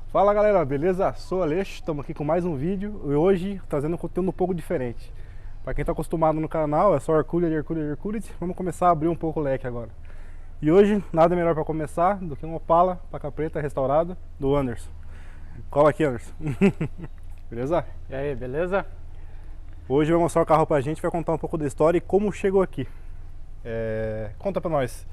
Fala galera, beleza? Sou o Aleixo, estamos aqui com mais um vídeo e hoje trazendo um conteúdo um pouco diferente. Para quem está acostumado no canal, é só Hercules, vamos começar a abrir um pouco o leque agora. E hoje, nada melhor para começar do que um Opala Paca Preta restaurado do Anderson. Cola aqui, Anderson. Beleza? E aí, beleza? Hoje vai mostrar o carro pra gente, vai contar um pouco da história e como chegou aqui. Conta pra nós,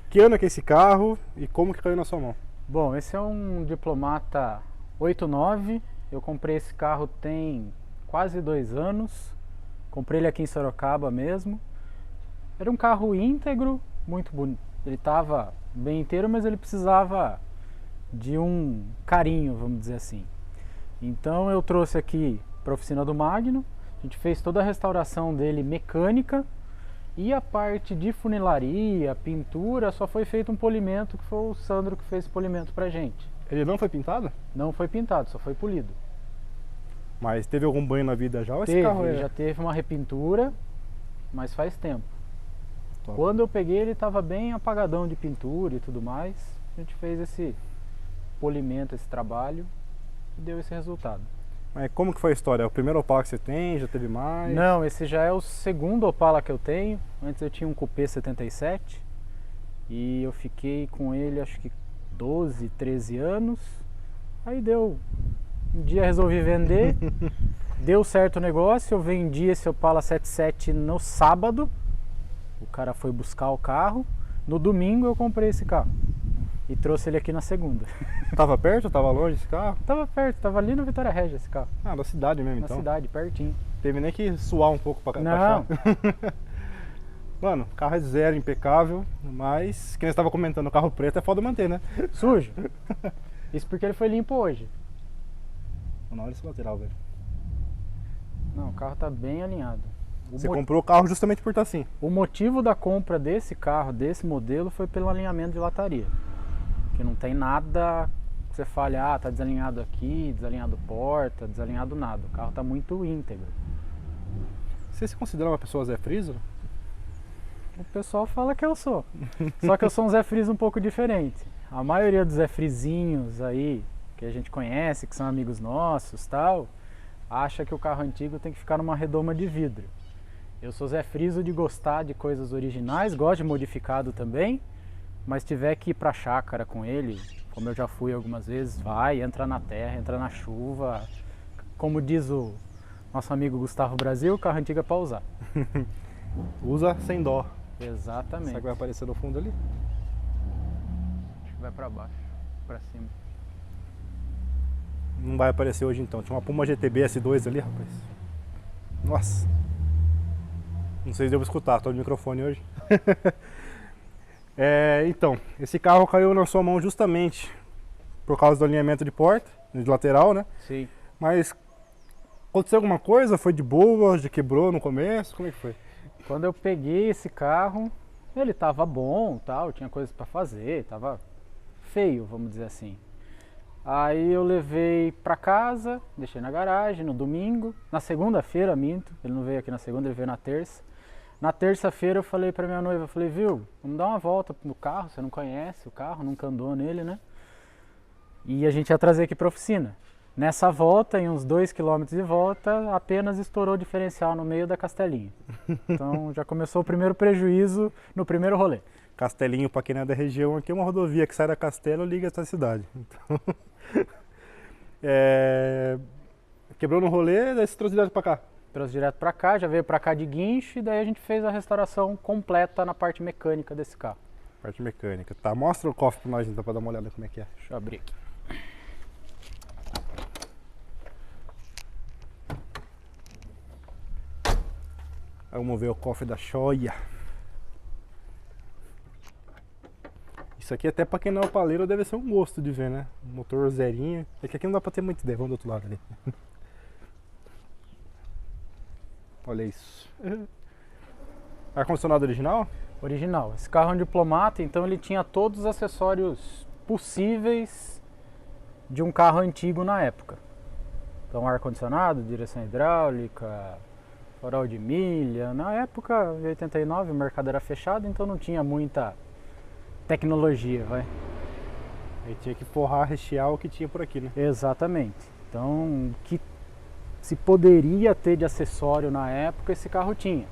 que ano é que é esse carro e como que caiu na sua mão? Bom, esse é um Diplomata 89. Eu comprei esse carro tem quase 2 anos. Comprei ele aqui em Sorocaba mesmo. Era um carro íntegro, muito bonito. Ele estava bem inteiro, mas ele precisava de um carinho, vamos dizer assim. Então eu trouxe aqui para a oficina do Magno. A gente fez toda a restauração dele mecânica. E a parte de funilaria, pintura, só foi feito um polimento, que foi o Sandro que fez esse polimento pra gente. Ele não foi pintado? Não foi pintado, só foi polido. Mas teve algum banho na vida já? Ou esse Teve, carro ele já teve uma repintura, mas faz tempo. Top. Quando eu peguei ele estava bem apagadão de pintura e tudo mais. A gente fez esse polimento, esse trabalho e deu esse resultado. Mas como que foi a história? É o primeiro Opala que você tem? Já teve mais? Não, esse já é o segundo Opala que eu tenho. Antes eu tinha um Coupé 77 e eu fiquei com ele acho que 12, 13 anos. Aí deu, um dia resolvi vender, deu certo o negócio, eu vendi esse Opala 77 no sábado. O cara foi buscar o carro, no domingo eu comprei esse carro e trouxe ele aqui na segunda. Tava perto? Tava longe esse carro? Tava perto, tava ali no Vitória Regia esse carro. Ah, da cidade mesmo Na então. cidade, pertinho. Teve nem que suar um pouco pra Não. achar. Mano, o carro é zero, impecável, mas quem estava comentando, o carro preto é foda manter, né? Sujo. Isso porque ele foi limpo hoje. Olha esse lateral, velho. Não, o carro tá bem alinhado. Você comprou o carro justamente por estar assim. O motivo da compra desse carro, desse modelo, foi pelo alinhamento de lataria. Que não tem nada que você fale, ah, tá desalinhado aqui, desalinhado porta, desalinhado nada. O carro tá muito íntegro. Você se considera uma pessoa Zé Friso? O pessoal fala que eu sou. Só que eu sou um Zé Friso um pouco diferente. A maioria dos Zé Frisinhos aí, que a gente conhece, que são amigos nossos tal, acha que o carro antigo tem que ficar numa redoma de vidro. Eu sou Zé Friso de gostar de coisas originais, gosto de modificado também, mas tiver que ir pra chácara com ele, como eu já fui algumas vezes, vai, entra na terra, entra na chuva. Como diz o nosso amigo Gustavo Brasil, o carro antigo é pra usar. Usa sem dó. Exatamente. Será que vai aparecer no fundo ali? Acho que vai pra baixo, pra cima. Não vai aparecer hoje então. Tinha uma Puma GTB S2 ali, rapaz. Nossa. Não sei se deu pra escutar, tô no microfone hoje. Então, esse carro caiu na sua mão justamente por causa do alinhamento de porta, de lateral, né? Sim. Mas aconteceu alguma coisa? Foi de boa? Já quebrou no começo? Como é que foi? Quando eu peguei esse carro, ele tava bom, tal, tinha coisas para fazer, tava feio, vamos dizer assim. Aí eu levei para casa, deixei na garagem no domingo, na segunda-feira, minto, ele não veio aqui na segunda, ele veio na terça. Na terça-feira eu falei para minha noiva, falei, viu, vamos dar uma volta no carro, você não conhece o carro, nunca andou nele, né? E a gente ia trazer aqui para oficina. Nessa volta, em uns 2 km de volta, apenas estourou o diferencial no meio da Castelinho. Então já começou o primeiro prejuízo no primeiro rolê. Castelinho, para quem não é da região, aqui é uma rodovia que sai da Castelo e liga essa cidade. Então, quebrou no rolê, daí você trouxe direto para cá. Trouxe direto para cá, já veio para cá de guincho e daí a gente fez a restauração completa na parte mecânica desse carro. Parte mecânica. Tá, mostra o cofre para nós então, para dar uma olhada como é que é. Deixa eu abrir aqui. Vamos ver o cofre da Shoya. Isso aqui até pra quem não é opaleiro deve ser um gosto de ver, né? Motor zerinho. É que aqui não dá pra ter muita ideia, vamos do outro lado ali. Olha isso. Ar-condicionado original? Original. Esse carro é um Diplomata, então ele tinha todos os acessórios possíveis de um carro antigo na época. Então ar-condicionado, direção hidráulica, farol de milha. Na época, em 89, o mercado era fechado, então não tinha muita tecnologia, vai. Aí tinha que forrar, rechear o que tinha por aqui, né? Exatamente. Então, o que se poderia ter de acessório na época, esse carro tinha.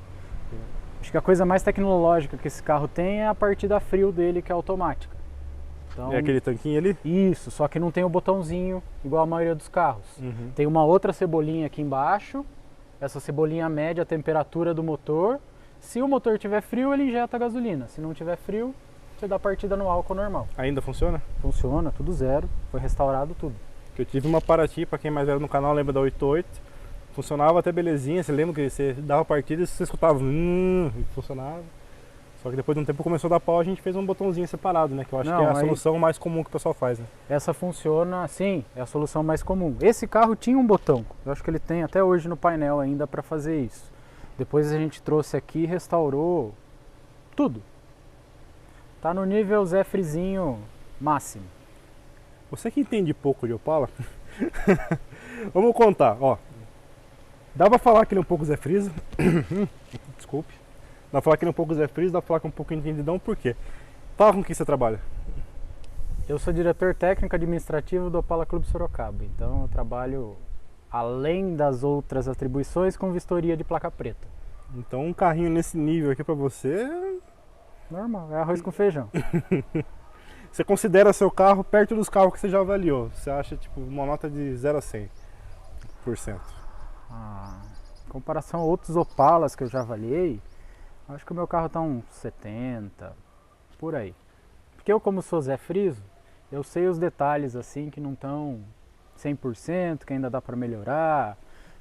Acho que a coisa mais tecnológica que esse carro tem é a partida a frio dele, que é automática. Então, É aquele tanquinho ali? isso, só que não tem o botãozinho igual a maioria dos carros. Tem uma outra cebolinha aqui embaixo. Essa cebolinha mede a temperatura do motor. Se o motor tiver frio, ele injeta a gasolina. Se não tiver frio, você dá partida no álcool normal. Ainda funciona? Funciona, tudo zero. Foi restaurado tudo. Eu tive uma Paraty, pra quem mais era no canal lembra da 88. Funcionava até belezinha, você lembra que você dava partida e você escutava e funcionava. Só que depois de um tempo começou a dar pau, a gente fez um botãozinho separado, né? Que eu acho que é a solução mais comum que o pessoal faz, né? Essa funciona, sim, é a solução mais comum. Esse carro tinha um botão, eu acho que ele tem até hoje no painel ainda para fazer isso. Depois a gente trouxe aqui e restaurou tudo. Tá no nível Zé Frizinho máximo. Você que entende pouco de Opala, vamos contar, ó. Dá pra falar que ele é um pouco Zé Friso. Desculpe. Dá pra falar que ele é um pouco Zé Friso, dá pra falar que é um pouco entendidão, por quê? Fala com quem você trabalha. Eu sou diretor técnico administrativo do Opala Clube Sorocaba, então eu trabalho, além das outras atribuições, com vistoria de placa preta. Então um carrinho nesse nível aqui pra você... Normal, é arroz com feijão. Você considera seu carro perto dos carros que você já avaliou? Você acha tipo uma nota de 0 a 100%? Em comparação a outros Opalas que eu já avaliei, acho que o meu carro tá uns 70, por aí. Porque eu, como sou Zé Friso, eu sei os detalhes assim que não estão 100%, que ainda dá para melhorar.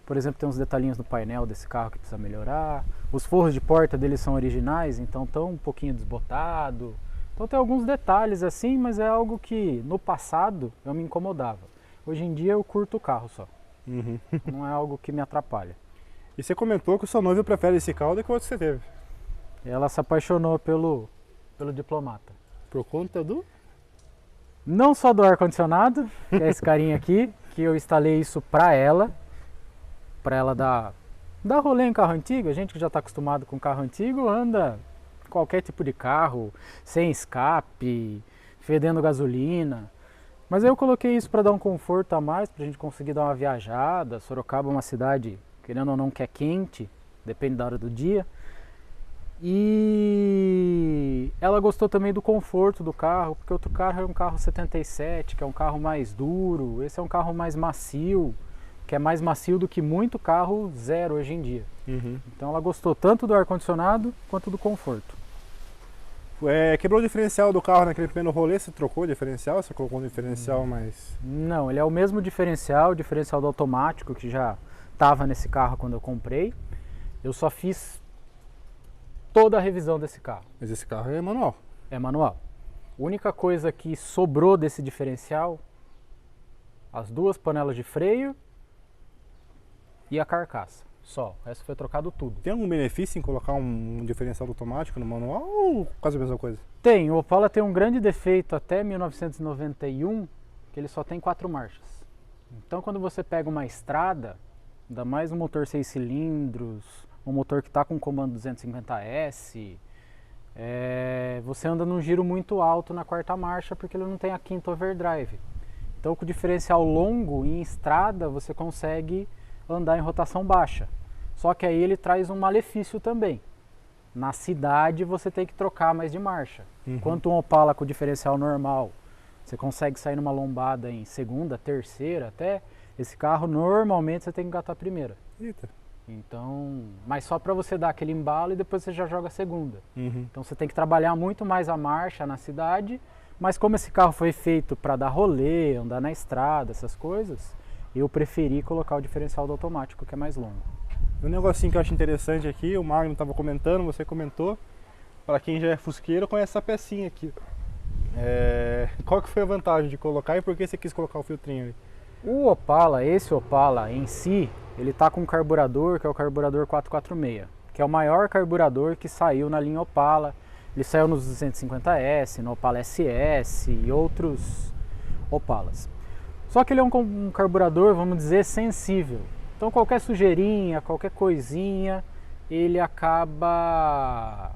Por exemplo, tem uns detalhinhos no painel desse carro que precisa melhorar. Os forros de porta dele são originais, então estão um pouquinho desbotados. Então tem alguns detalhes assim, mas é algo que no passado eu me incomodava. Hoje em dia eu curto o carro só. Não é algo que me atrapalha. E você comentou que o seu noivo prefere esse carro do que o outro que você teve. Ela se apaixonou pelo Diplomata. Por conta do? Não só do ar-condicionado, que é esse carinha aqui, que eu instalei isso pra ela dar rolê em carro antigo. A gente que já está acostumado com carro antigo anda qualquer tipo de carro, sem escape, fedendo gasolina. Mas eu coloquei isso para dar um conforto a mais, para a gente conseguir dar uma viajada. Sorocaba é uma cidade, querendo ou não, que é quente, depende da hora do dia. E ela gostou também do conforto do carro, porque outro carro é um carro 77, que é um carro mais duro. Esse é um carro mais macio, que é mais macio do que muito carro zero hoje em dia. Então ela gostou tanto do ar-condicionado quanto do conforto. Quebrou o diferencial do carro naquele primeiro rolê, você trocou o diferencial? Você colocou um diferencial mais... Não, ele é o mesmo diferencial, o diferencial do automático que já estava nesse carro quando eu comprei. Eu só fiz toda a revisão desse carro. Mas esse carro é manual? É manual. A única coisa que sobrou desse diferencial, as duas panelas de freio e a carcaça. Só, o resto foi trocado tudo. Tem algum benefício em colocar um diferencial automático no manual ou quase a mesma coisa? Tem, o Opala tem um grande defeito até 1991, que ele só tem 4 marchas. Então quando você pega uma estrada, ainda mais um motor 6 cilindros, um motor que está com comando 250S, você anda num giro muito alto na 4ª marcha porque ele não tem a 5ª overdrive. Então com o diferencial longo em estrada você consegue andar em rotação baixa. Só que aí ele traz um malefício também. Na cidade você tem que trocar mais de marcha. Enquanto um Opala com diferencial normal, você consegue sair numa lombada em 2ª, 3ª até, esse carro normalmente você tem que engatar a 1ª. Eita. Então, mas só para você dar aquele embalo e depois você já joga a 2ª. Então você tem que trabalhar muito mais a marcha na cidade, mas como esse carro foi feito para dar rolê, andar na estrada, essas coisas, eu preferi colocar o diferencial do automático, que é mais longo. Um negocinho que eu acho interessante aqui, o Magno estava comentando, você comentou, para quem já é fusqueiro conhece essa pecinha aqui. Qual que foi a vantagem de colocar e por que você quis colocar o filtrinho ali? O Opala, esse Opala em si, ele tá com um carburador que é o carburador 446, que é o maior carburador que saiu na linha Opala. Ele saiu nos 250S, no Opala SS e outros Opalas. Só que ele é um carburador, vamos dizer, sensível. Então qualquer sujeirinha, qualquer coisinha, ele acaba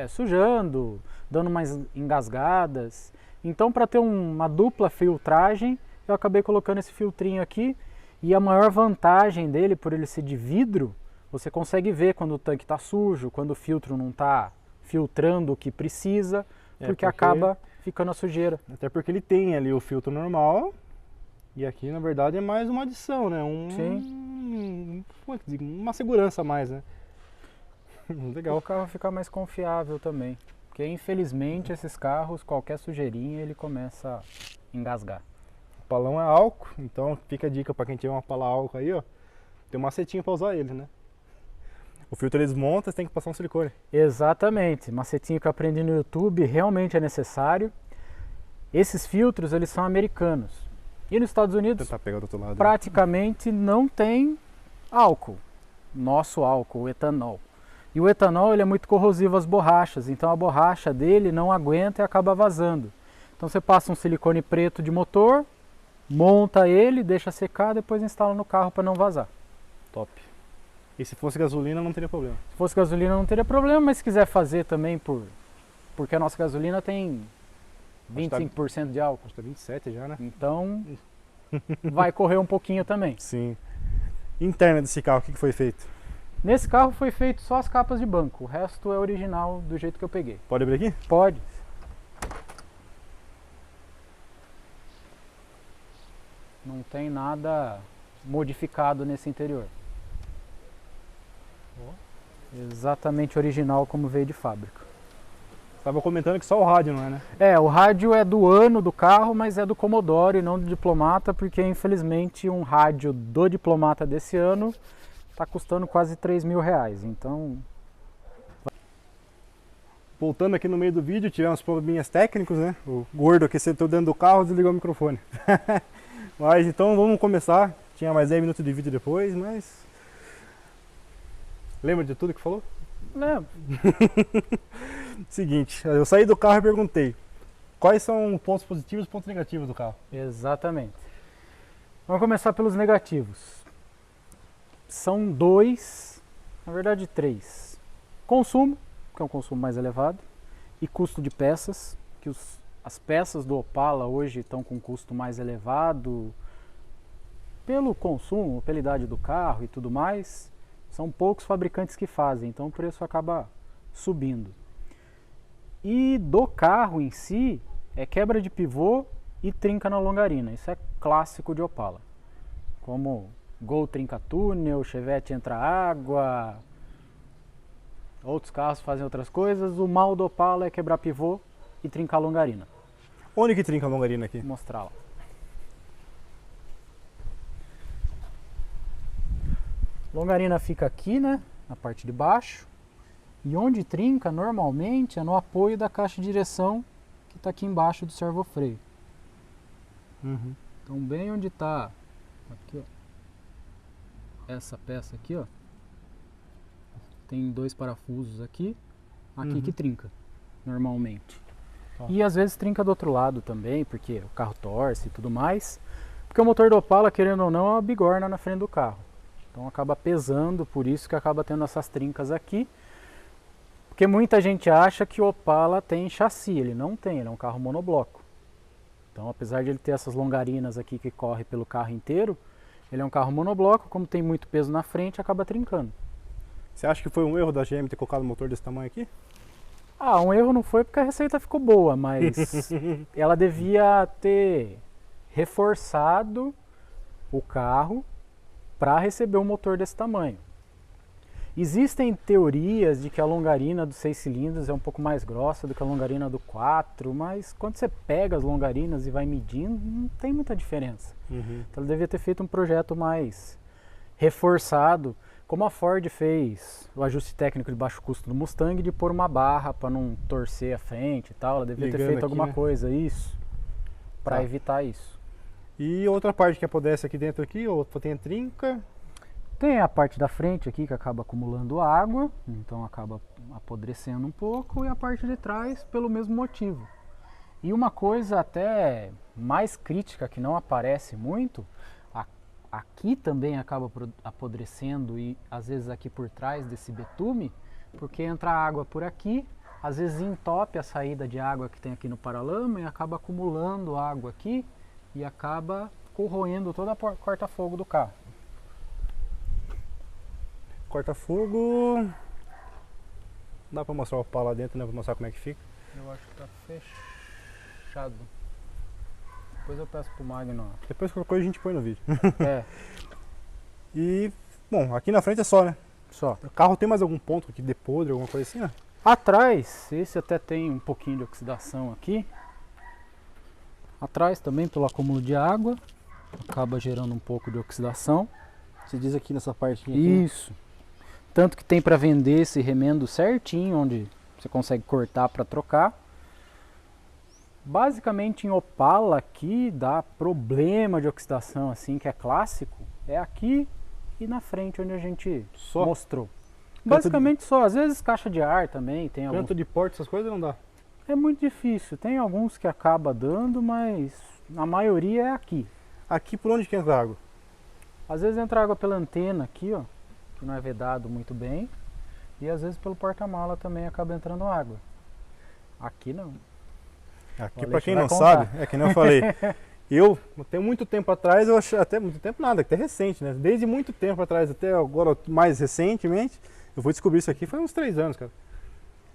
sujando, dando umas engasgadas. Então, para ter uma dupla filtragem, eu acabei colocando esse filtrinho aqui. E a maior vantagem dele, por ele ser de vidro, você consegue ver quando o tanque está sujo, quando o filtro não está filtrando o que precisa, porque acaba ficando a sujeira. Até porque ele tem ali o filtro normal, e aqui na verdade é mais uma adição, né? Como é que digo? Uma segurança a mais, né? Legal. O carro fica mais confiável também, porque infelizmente esses carros, qualquer sujeirinha, ele começa a engasgar. O palão é álcool, então fica a dica para quem tiver uma pala álcool aí, ó, tem um macetinho para usar ele, né? O filtro ele desmonta, você tem que passar um silicone. Exatamente, macetinho que eu aprendi no YouTube, realmente é necessário. Esses filtros, eles são americanos. E nos Estados Unidos, Vou tentar pegar do outro lado. praticamente não tem álcool. Nosso álcool, o etanol. E o etanol ele é muito corrosivo às borrachas, então a borracha dele não aguenta e acaba vazando. Então você passa um silicone preto de motor, monta ele, deixa secar, depois instala no carro para não vazar. Top. E se fosse gasolina não teria problema? Se fosse gasolina não teria problema, mas se quiser fazer também porque a nossa gasolina tem 25% de álcool. Acho que tá 27 já, né? Então vai correr um pouquinho também. Sim. Interna desse carro, o que foi feito? Nesse carro foi feito só as capas de banco, o resto é original do jeito que eu peguei. Pode abrir aqui? Pode. Não tem nada modificado nesse interior. Exatamente original como veio de fábrica. Estava comentando que só o rádio não é, né? O rádio é do ano do carro, mas é do Commodore e não do Diplomata, porque infelizmente um rádio do Diplomata desse ano está custando quase R$3.000, então... Voltando aqui no meio do vídeo, tivemos probleminhas técnicos, né? O gordo aqui sentou dentro do carro, desligou o microfone. Mas então vamos começar. Tinha mais 10 minutos de vídeo depois, mas... Lembra de tudo que falou? Lembro. Seguinte, eu saí do carro e perguntei quais são os pontos positivos e os pontos negativos do carro. Exatamente. Vamos começar pelos negativos. São dois, na verdade três. Consumo, que é um consumo mais elevado, e custo de peças, que as peças do Opala hoje estão com custo mais elevado pelo consumo, pela idade do carro e tudo mais. São poucos fabricantes que fazem, então o preço acaba subindo. E do carro em si, é quebra de pivô e trinca na longarina. Isso é clássico de Opala. Como Gol trinca túnel, Chevette entra água, outros carros fazem outras coisas. O mal do Opala é quebrar pivô e trincar a longarina. Onde que trinca a longarina aqui? Vou mostrar lá. Longarina fica aqui, né, na parte de baixo, e onde trinca normalmente é no apoio da caixa de direção que está aqui embaixo do servofreio. Então bem onde está aqui, ó, essa peça aqui, ó, tem dois parafusos aqui que trinca normalmente. E às vezes trinca do outro lado também, porque o carro torce e tudo mais, porque o motor do Opala, querendo ou não, é uma bigorna na frente do carro. Então acaba pesando, por isso que acaba tendo essas trincas aqui. Porque muita gente acha que o Opala tem chassi, ele não tem, ele é um carro monobloco. Então apesar de ele ter essas longarinas aqui que correm pelo carro inteiro, ele é um carro monobloco, como tem muito peso na frente, acaba trincando. Você acha que foi um erro da GM ter colocado um motor desse tamanho aqui? Um erro não foi porque a receita ficou boa, mas ela devia ter reforçado o carro para receber um motor desse tamanho. Existem teorias de que a longarina dos 6 cilindros é um pouco mais grossa do que a longarina do 4, mas quando você pega as longarinas e vai medindo, não tem muita diferença. Então ela devia ter feito um projeto mais reforçado, como a Ford fez o ajuste técnico de baixo custo do Mustang, de pôr uma barra para não torcer a frente e tal. Ela devia ter feito aqui, alguma né? coisa, isso, para evitar isso. E outra parte que apodrece aqui dentro aqui, ou tem a trinca. Tem a parte da frente aqui que acaba acumulando água, então acaba apodrecendo um pouco, e a parte de trás pelo mesmo motivo. E uma coisa até mais crítica que não aparece muito, aqui também acaba apodrecendo e às vezes aqui por trás desse betume, porque entra água por aqui às vezes entope a saída de água que tem aqui no paralama e acaba acumulando água aqui e acaba corroendo toda a corta-fogo do carro. Corta-fogo. Dá pra mostrar o pau lá dentro, né? Pra mostrar como é que fica. Eu acho que tá fechado. Depois eu peço pro Magno. Depois qualquer coisa a gente põe no vídeo. É, E, bom, aqui na frente é só, né? só. O carro tem mais algum ponto aqui de podre, alguma coisa assim, né? Atrás, esse até tem um pouquinho de oxidação aqui. Atrás também pelo acúmulo de água, acaba gerando um pouco de oxidação. Você diz aqui nessa parte aqui. Isso. Tanto que tem para vender esse remendo certinho, onde você consegue cortar para trocar. Basicamente em Opala aqui dá problema de oxidação assim, que é clássico, é aqui e na frente onde a gente Só? mostrou. Basicamente só, às vezes caixa de ar também, tem alguns. Canto de porta, essas coisas não dá. É muito difícil, tem alguns que acaba dando, mas a maioria é aqui. Aqui por onde que entra a água? Às vezes entra água pela antena aqui, ó, que não é vedado muito bem, e às vezes pelo porta-mala também acaba entrando água. Aqui não. Aqui, O pra Alex quem vai não contar. sabe, é que nem eu falei. Eu, até muito tempo atrás, eu achei, até muito tempo nada, até recente, né? Desde muito tempo atrás, até agora mais recentemente, eu fui descobrir isso aqui, foi uns 3 anos, cara.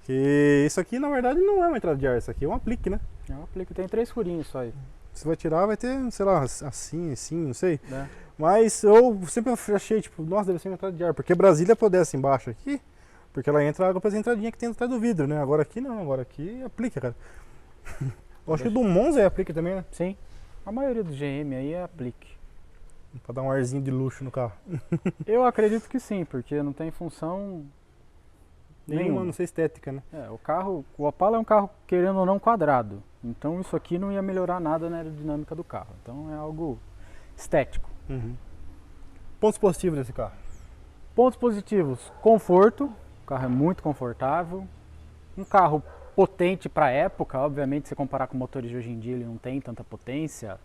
Que isso aqui, na verdade, não é uma entrada de ar, isso aqui é um aplique, né? É um aplique, tem 3 furinhos só aí. Você vai tirar, vai ter, sei lá, assim, não sei. Né? Mas eu sempre achei, tipo, nossa, deve ser uma entrada de ar, porque Brasília pudesse embaixo aqui, porque ela entra água para essa entradinha que tem atrás do vidro, né? Agora aqui não, agora aqui aplica, cara. Eu acho que do Monza é aplica também, né? Sim, a maioria do GM aí é aplique. Pra dar um arzinho de luxo no carro. Eu acredito que sim, porque não tem função Nenhuma, não sei estética, né? É, o Opala é um carro, querendo ou não, quadrado. Então isso aqui não ia melhorar nada na aerodinâmica do carro. Então é algo estético. Uhum. Pontos positivos desse carro. Pontos positivos: conforto. O carro é muito confortável. Um carro potente para a época. Obviamente, se comparar com motores de hoje em dia, ele não tem tanta potência.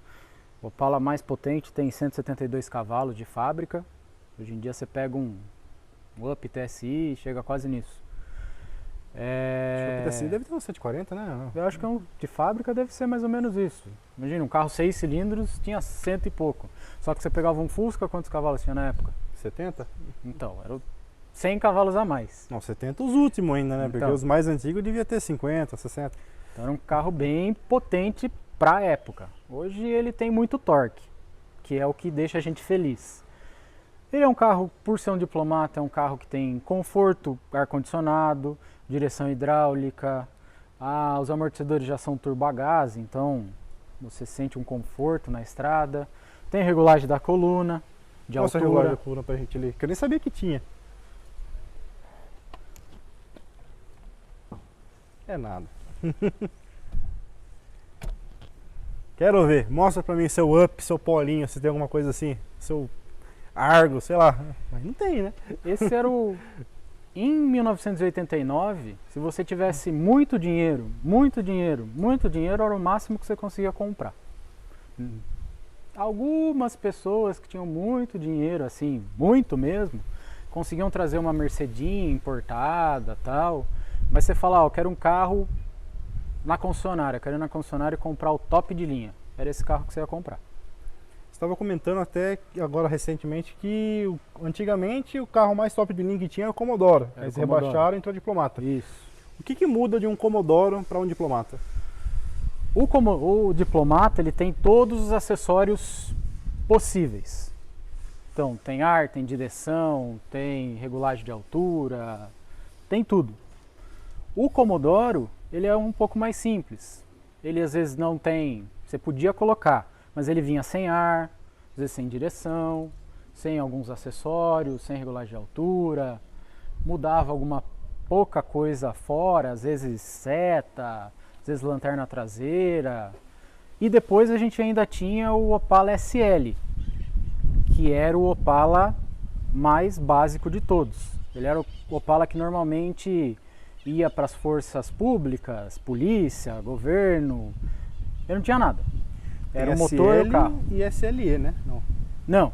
O Opala mais potente tem 172 cavalos de fábrica. Hoje em dia você pega um Up TSI e chega quase nisso. Acho que o TSI deve ter uns 140, né? Eu acho que de fábrica deve ser mais ou menos isso. Imagina, um carro 6 cilindros tinha 100 e pouco. Só que você pegava um Fusca, quantos cavalos tinha na época? 70? Então, eram 100 cavalos a mais. Não, 70 os últimos ainda, né? Porque Então. os mais antigos devia ter 50, 60. Então era um carro bem potente para a época. Hoje ele tem muito torque, que é o que deixa a gente feliz. Ele é um carro, por ser um diplomata, é um carro que tem conforto, ar-condicionado, direção hidráulica, os amortecedores já são turbo a gás, então você sente um conforto na estrada. Tem regulagem da coluna, de Mostra a altura. regulagem da coluna pra gente ler, que eu nem sabia que tinha. É nada. Quero ver, mostra pra mim seu Up, seu Polinho, se tem alguma coisa assim, seu Argo, sei lá. Mas não tem, né? Esse era o... Em 1989, se você tivesse muito dinheiro, era o máximo que você conseguia comprar. Algumas pessoas que tinham muito dinheiro, assim, muito mesmo, conseguiam trazer uma Mercedinha importada, tal. Mas você fala, eu quero um carro na concessionária, quero ir na concessionária e comprar o top de linha. Era esse carro que você ia comprar. Estava comentando até agora recentemente que antigamente o carro mais top de linha que tinha era o Commodore. Era Eles o Commodore. rebaixaram e entrou diplomata. Isso. O que muda de um Commodore para um diplomata? O diplomata, ele tem todos os acessórios possíveis. Então, tem ar, tem direção, tem regulagem de altura, tem tudo. O Commodore, ele é um pouco mais simples. Ele às vezes não tem, você podia colocar, mas ele vinha sem ar, às vezes sem direção, sem alguns acessórios, sem regulagem de altura, mudava alguma pouca coisa fora, às vezes seta, às vezes lanterna traseira. E depois a gente ainda tinha o Opala SL, que era o Opala mais básico de todos. Ele era o Opala que normalmente ia para as forças públicas, polícia, governo, ele não tinha nada. Era o motor e o carro. E SLE, né? Não,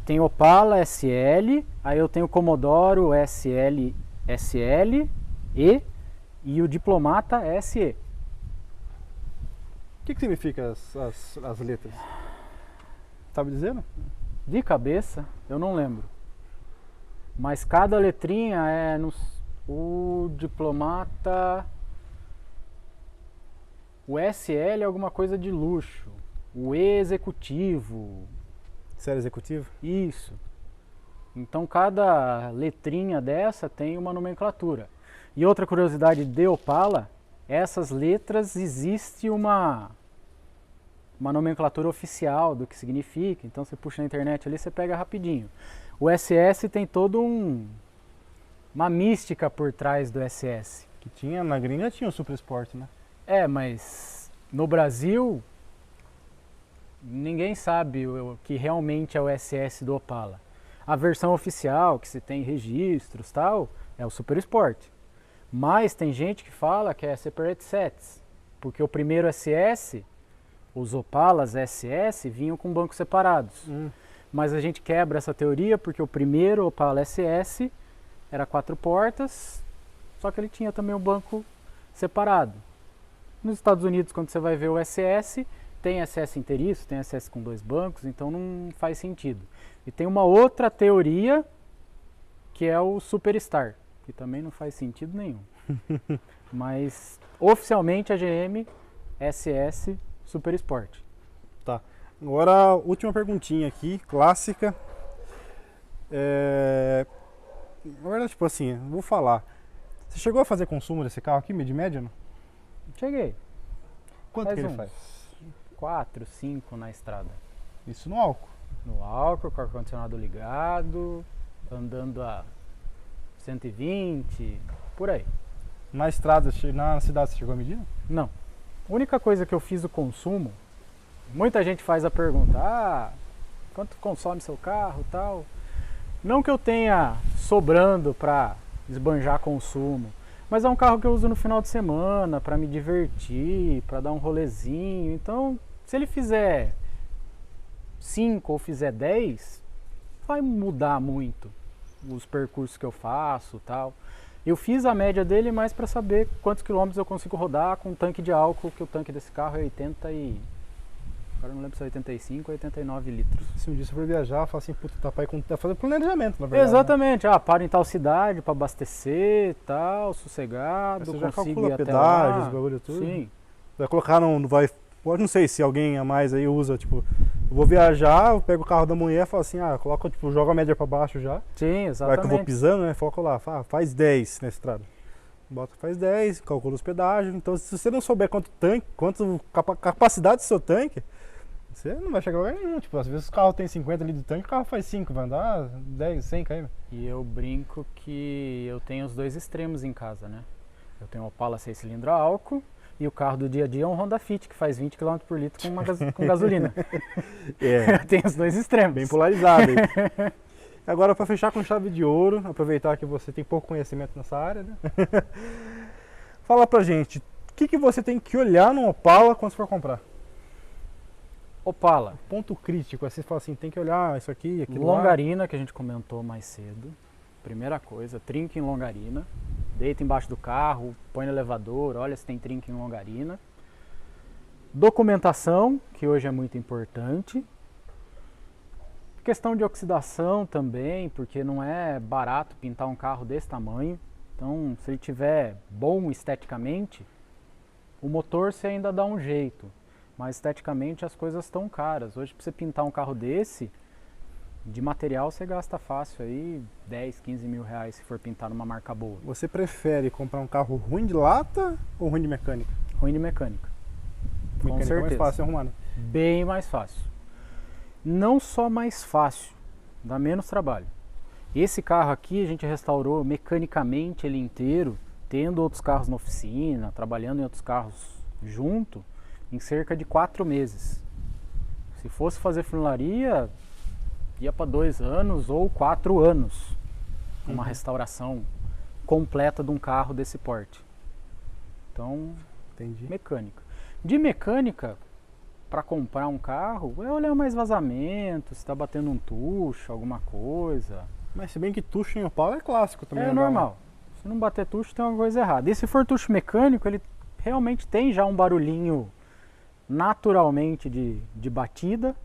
tem Opala SL, aí eu tenho o Commodore SL, SL e E o Diplomata SE. O que significa as letras? Sabe dizer? De cabeça, eu não lembro. Mas cada letrinha é o Diplomata. O SL é alguma coisa de luxo. O E executivo. Série executiva? Isso. Então cada letrinha dessa tem uma nomenclatura. E outra curiosidade de Opala, essas letras existe uma nomenclatura oficial do que significa. Então você puxa na internet ali, você pega rapidinho. O SS tem todo uma mística por trás do SS. Que tinha, na gringa tinha o Super Sport, né? É, mas no Brasil ninguém sabe o que realmente é o SS do Opala. A versão oficial, que se tem registros tal, é o Super Sport. Mas tem gente que fala que é Separate Sets, porque o primeiro SS, os Opalas SS, vinham com bancos separados. Mas a gente quebra essa teoria porque o primeiro Opala SS era 4 portas, só que ele tinha também um banco separado. Nos Estados Unidos, quando você vai ver o SS, tem SS inteiriço, tem SS com 2 bancos, então não faz sentido. E tem uma outra teoria, que é o Superstar, que também não faz sentido nenhum. Mas, oficialmente, a GM SS Super Sport. Tá. Agora, última perguntinha aqui, clássica. Na verdade, tipo assim, vou falar. Você chegou a fazer consumo desse carro aqui, de média, não? Cheguei. Quanto que ele faz? 4, 5 na estrada. Isso no álcool? No álcool, com o ar-condicionado ligado, andando a 120, por aí. Na estrada, na cidade, você chegou a medir? Não. A única coisa que eu fiz o consumo, muita gente faz a pergunta, quanto consome seu carro e tal. Não que eu tenha sobrando para esbanjar consumo, mas é um carro que eu uso no final de semana para me divertir, para dar um rolezinho. Então, se ele fizer 5 ou fizer 10, vai mudar muito os percursos que eu faço, tal. Eu fiz a média dele mais para saber quantos quilômetros eu consigo rodar com um tanque de álcool, que o tanque desse carro é 80 e... Agora eu não lembro se é 85 ou 89 litros. Se um dia você for viajar, fala assim, puta, tá fazendo planejamento, na verdade. Exatamente, né? Paro em tal cidade para abastecer, tal, sossegado, você já consigo calcula ir até pedágios, lá. bagulho tudo? Sim. Vai colocar eu não sei se alguém a mais aí usa, tipo, eu vou viajar, eu pego o carro da mulher e falo assim, coloca, tipo, joga a média pra baixo já. Sim, Vai exatamente. que eu vou pisando, né? Coloca lá, faz 10 na estrada. Bota, faz 10, calcula os pedágios. Então, se você não souber quanto capacidade do seu tanque, você não vai chegar a lugar nenhum. Tipo, às vezes o carro tem 50 litros de tanque, o carro faz 5, vai andar 10, 100 km. E eu brinco que eu tenho os dois extremos em casa, né? Eu tenho um Opala 6 cilindros a álcool e o carro do dia a dia é um Honda Fit, que faz 20 km por litro com gasolina. Tem os dois extremos. Bem polarizado aí. Agora, para fechar com chave de ouro, aproveitar que você tem pouco conhecimento nessa área, né? Fala pra gente, o que você tem que olhar no Opala quando você for comprar? Opala. Ponto crítico, aí você fala assim, tem que olhar isso aqui, aquilo Longarina, que a gente comentou mais cedo. Primeira coisa, trinca em longarina. Deita embaixo do carro, põe no elevador, olha se tem trinca em longarina. Documentação, que hoje é muito importante. Questão de oxidação também, porque não é barato pintar um carro desse tamanho. Então, se ele tiver bom esteticamente, o motor você ainda dá um jeito. Mas esteticamente as coisas estão caras. Hoje, para você pintar um carro desse, de material você gasta fácil aí 10, 15 mil reais se for pintar numa marca boa. Você prefere comprar um carro ruim de lata ou ruim de mecânica? Ruim de mecânica. Com Mecânica certeza. é mais fácil arrumar, né? Bem mais fácil. Não só mais fácil, dá menos trabalho. Esse carro aqui a gente restaurou mecanicamente ele inteiro, tendo outros carros na oficina, trabalhando em outros carros junto, em cerca de 4 meses. Se fosse fazer funilaria, ia para 2 anos ou 4 anos. Uma restauração completa de um carro desse porte. Então, Entendi. mecânica. De mecânica, para comprar um carro, é olhar mais vazamento, se está batendo um tucho, alguma coisa. Mas se bem que tucho em Opala é clássico também. É né? normal. Se não bater tucho, tem uma coisa errada. E se for tucho mecânico, ele realmente tem já um barulhinho naturalmente de batida,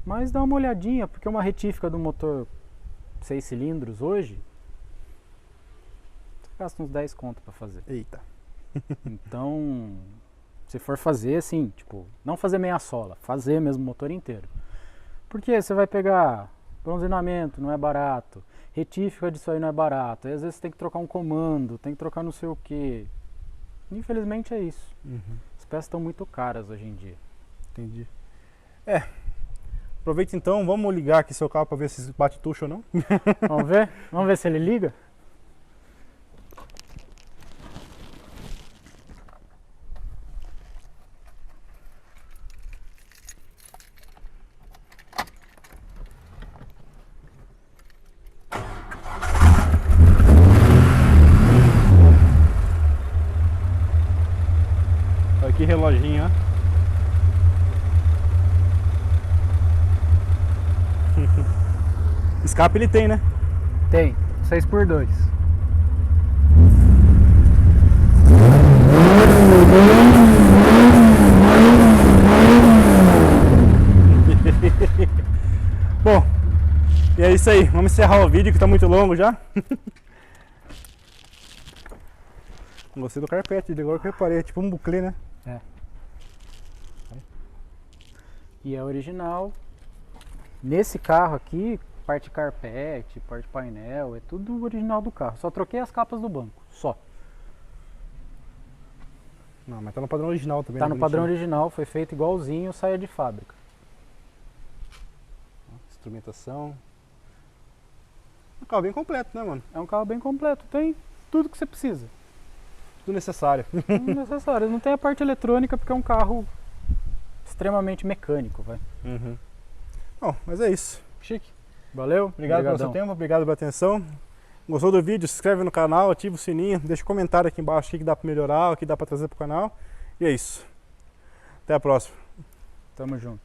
mas dá uma olhadinha, porque uma retífica do motor 6 cilindros hoje, você gasta uns 10 conto para fazer. Eita. Então, se for fazer assim, tipo, não fazer meia sola, fazer mesmo o motor inteiro. Porque você vai pegar bronzeamento, não é barato, retífica disso aí não é barato, aí às vezes você tem que trocar um comando, tem que trocar não sei o que. Infelizmente é isso. As peças estão muito caras hoje em dia. Entendi. Aproveita então, vamos ligar aqui seu carro para ver se bate tucho ou não. Vamos ver? Vamos ver se ele liga? Aqui reloginho, ó. Escape ele tem, né? Tem, 6x2. Bom, e é isso aí. Vamos encerrar o vídeo que tá muito longo já. Gostei do carpete, agora que eu reparei, é tipo um buclê, né? É. E é original. Nesse carro aqui, parte carpete, parte painel, é tudo original do carro. Só troquei as capas do banco, só. Não, mas tá no padrão original também. Tá né? no padrão Bonitinho. original, foi feito igualzinho, saia de fábrica. Instrumentação. Um carro bem completo, né, mano? É um carro bem completo, tem tudo que você precisa. Tudo necessário. Não é necessário, não tem a parte eletrônica porque é um carro extremamente mecânico, vai. Bom, mas é isso. Chique. Valeu, Obrigado pelo seu tempo, obrigado pela atenção. Gostou do vídeo? Se inscreve no canal, ativa o sininho, deixa um comentário aqui embaixo o que dá pra melhorar, o que dá pra trazer pro canal. E é isso. Até a próxima. Tamo junto.